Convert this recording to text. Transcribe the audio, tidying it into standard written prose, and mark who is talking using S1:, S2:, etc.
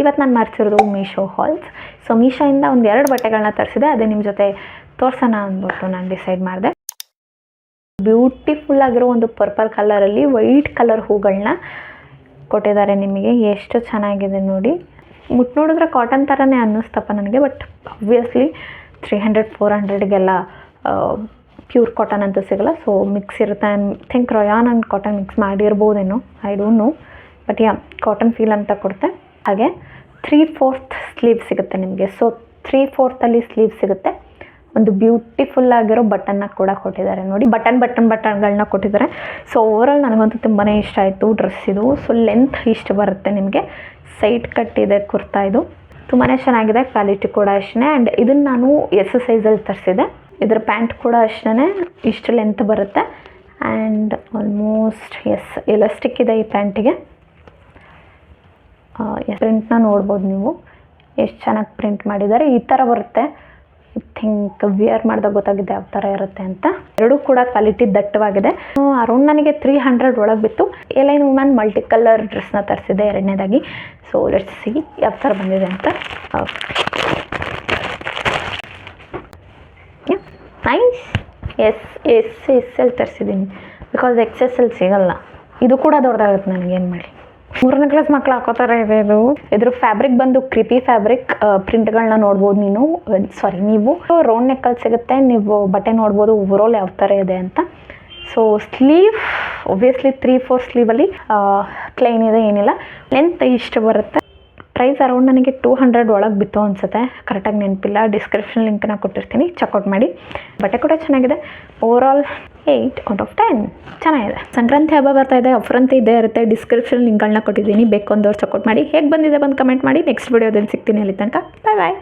S1: ಇವತ್ತು ನಾನು ಮಾಡ್ತಿರೋದು ಮೀಶೋ ಹಾಲ್ಸ್. ಸೊ ಮೀಶೋಯಿಂದ ಒಂದು 2 ಬಟ್ಟೆಗಳನ್ನ ತರಿಸಿದೆ, ಅದೇ ನಿಮ್ಮ ಜೊತೆ ತೋರ್ಸೋಣ ಅಂದ್ಬಿಟ್ಟು ನಾನು ಡಿಸೈಡ್ ಮಾಡಿದೆ. ಬ್ಯೂಟಿಫುಲ್ ಆಗಿರೋ ಒಂದು ಪರ್ಪಲ್ ಕಲರಲ್ಲಿ ವೈಟ್ ಕಲರ್ ಹೂಗಳನ್ನ ಕೊಟ್ಟಿದ್ದಾರೆ ನಿಮಗೆ. ಎಷ್ಟು ಚೆನ್ನಾಗಿದೆ ನೋಡಿ. ಮುಟ್ಟು ನೋಡಿದ್ರೆ ಕಾಟನ್ ಥರನೇ ಅನ್ನಿಸ್ತಪ್ಪ ನನಗೆ, ಬಟ್ ಆಬ್ವಿಯಸ್ಲಿ 300-400ಗೆಲ್ಲ ಪ್ಯೂರ್ ಕಾಟನ್ ಅಂತ ಸಿಗಲ್ಲ. ಸೊ ಮಿಕ್ಸ್ ಇರುತ್ತೆ. Think rayon and cotton mix ಮಾಡಿರ್ಬೋದೇನೋ, I don't know, but yeah cotton feel ಅಂತ ಕೊಡುತ್ತೆ. ಹಾಗೆ 3/4 ಸ್ಲೀವ್ ಸಿಗುತ್ತೆ ನಿಮಗೆ. ಸೊ 3/4 ಸ್ಲೀವ್ ಸಿಗುತ್ತೆ. ಒಂದು ಬ್ಯೂಟಿಫುಲ್ ಆಗಿರೋ ಬಟನ್ನ ಕೂಡ ಕೊಟ್ಟಿದ್ದಾರೆ ನೋಡಿ. ಬಟನ್ಗಳನ್ನ ಕೊಟ್ಟಿದ್ದಾರೆ. ಸೊ ಓವರಾಲ್ ನನಗಂತೂ ತುಂಬಾ ಇಷ್ಟ ಆಯಿತು ಡ್ರೆಸ್ ಇದು. ಸೊ ಲೆಂತ್ ಇಷ್ಟು ಬರುತ್ತೆ ನಿಮಗೆ, ಸೈಡ್ ಕಟ್ ಇದೆ ಕುರ್ತಾ. ಇದು ತುಂಬಾ ಚೆನ್ನಾಗಿದೆ, ಕ್ವಾಲಿಟಿ ಕೂಡ ಅಷ್ಟೇ. ಆ್ಯಂಡ್ ಇದನ್ನು ನಾನು ಎಸ್ ಸೈಜಲ್ಲಿ ತರಿಸಿದೆ. ಇದರ ಪ್ಯಾಂಟ್ ಕೂಡ ಅಷ್ಟೇ, ಇಷ್ಟು ಲೆಂತ್ ಬರುತ್ತೆ. ಆ್ಯಂಡ್ ಆಲ್ಮೋಸ್ಟ್ ಎಲಾಸ್ಟಿಕ್ ಇದೆ ಈ ಪ್ಯಾಂಟಿಗೆ. ಪ್ರಿಂಟ್ನ ನೋಡ್ಬೋದು ನೀವು, ಎಷ್ಟು ಚೆನ್ನಾಗಿ ಪ್ರಿಂಟ್ ಮಾಡಿದ್ದಾರೆ. ಈ ಥರ ಬರುತ್ತೆ. ಐ ಥಿಂಕ್ ವಿಯರ್ ಮಾಡಿದಾಗ ಗೊತ್ತಾಗಿದೆ ಯಾವ ಥರ ಇರುತ್ತೆ ಅಂತ. ಎರಡೂ ಕೂಡ ಕ್ವಾಲಿಟಿ ದಟ್ಟವಾಗಿದೆ. ಅರೌಂಡ್ ನನಗೆ 300 ಒಳಗೆ ಬಿತ್ತು. ಎಲೈನ್ ವುಮನ್ ಮಲ್ಟಿ ಕಲರ್ ಡ್ರೆಸ್ನ ತರಿಸಿದೆ ಎರಡನೇದಾಗಿ. ಸೊ ಲೆಟ್ಸ್ ಸಿ ಯಾವ ಥರ ಬಂದಿದೆ ಅಂತ. ನೈಸ್. ಎಸ್ ತರಿಸಿದ್ದೀನಿ, ಬಿಕಾಸ್ XSL ಸಿಗಲ್ಲ. ಇದು ಕೂಡ ದೊಡ್ಡದಾಗುತ್ತೆ ನನಗೆ, ಏನು ಮಾಡಿ. 3ನೇ ಕ್ಲಾಸ್ ಮಕ್ಳು ಹಾಕೋತಾರೆ ಇದೆ ಇದು. ಇದ್ರ ಫ್ಯಾಬ್ರಿಕ್ ಬಂದು ಕ್ರಿಪಿ ಫ್ಯಾಬ್ರಿಕ್. ಪ್ರಿಂಟ್ಗಳನ್ನ ನೋಡ್ಬೋದು ನೀವು ರೌಂಡ್ ನೆಕ್ಕಲ್ಲಿ ಸಿಗುತ್ತೆ. ನೀವು ಬಟ್ಟೆ ನೋಡ್ಬೋದು ಓವರಾಲ್ ಯಾವ ಥರ ಇದೆ ಅಂತ. ಸೊ ಸ್ಲೀವ್ ಒಬ್ವಿಯಸ್ಲಿ 3/4 ಸ್ಲೀವಲ್ಲಿ ಪ್ಲೈನ್ ಇದೆ, ಏನಿಲ್ಲ. ಲೆಂತ್ ಇಷ್ಟು ಬರುತ್ತೆ. ಪ್ರೈಸ್ ಅರೌಂಡ್ ನನಗೆ 200 ಒಳಗೆ ಬಿತ್ತು ಅನಿಸುತ್ತೆ, ಕರೆಕ್ಟಾಗಿ ನೆನಪಿಲ್ಲ. ಡಿಸ್ಕ್ರಿಪ್ಷನ್ ಲಿಂಕ್ನ ಕೊಟ್ಟಿರ್ತೀನಿ, ಚೆಕ್ಔಟ್ ಮಾಡಿ. ಬಟ್ಟೆ ಕೂಡ ಚೆನ್ನಾಗಿದೆ. ಓವರಾಲ್ 8/10 ಚೆನ್ನಾಗಿದೆ. ಸಂಕ್ರಾಂತಿ ಹಬ್ಬ ಬರ್ತಾ ಇದೆ, ಆಫರ್ ಅಂತ ಇದ್ದೇ ಇರುತ್ತೆ. ಡಿಸ್ಕ್ರಿಪ್ಷನ್ ಲಿಂಕ್ಗಳನ್ನ ಕೊಟ್ಟಿದ್ದೀನಿ, ಬೇಕು ಅಂದವ್ರು ಚೆಕ್ಔಟ್ ಮಾಡಿ. ಹೇಗೆ ಬಂದಿದೆ ಬಂದು ಕಮೆಂಟ್ ಮಾಡಿ. ನೆಕ್ಸ್ಟ್ ವಿಡಿಯೋದಲ್ಲಿ ಸಿಗ್ತೀನಿ. ಅಲ್ಲಿ ತನಕ ಬಾಯ್.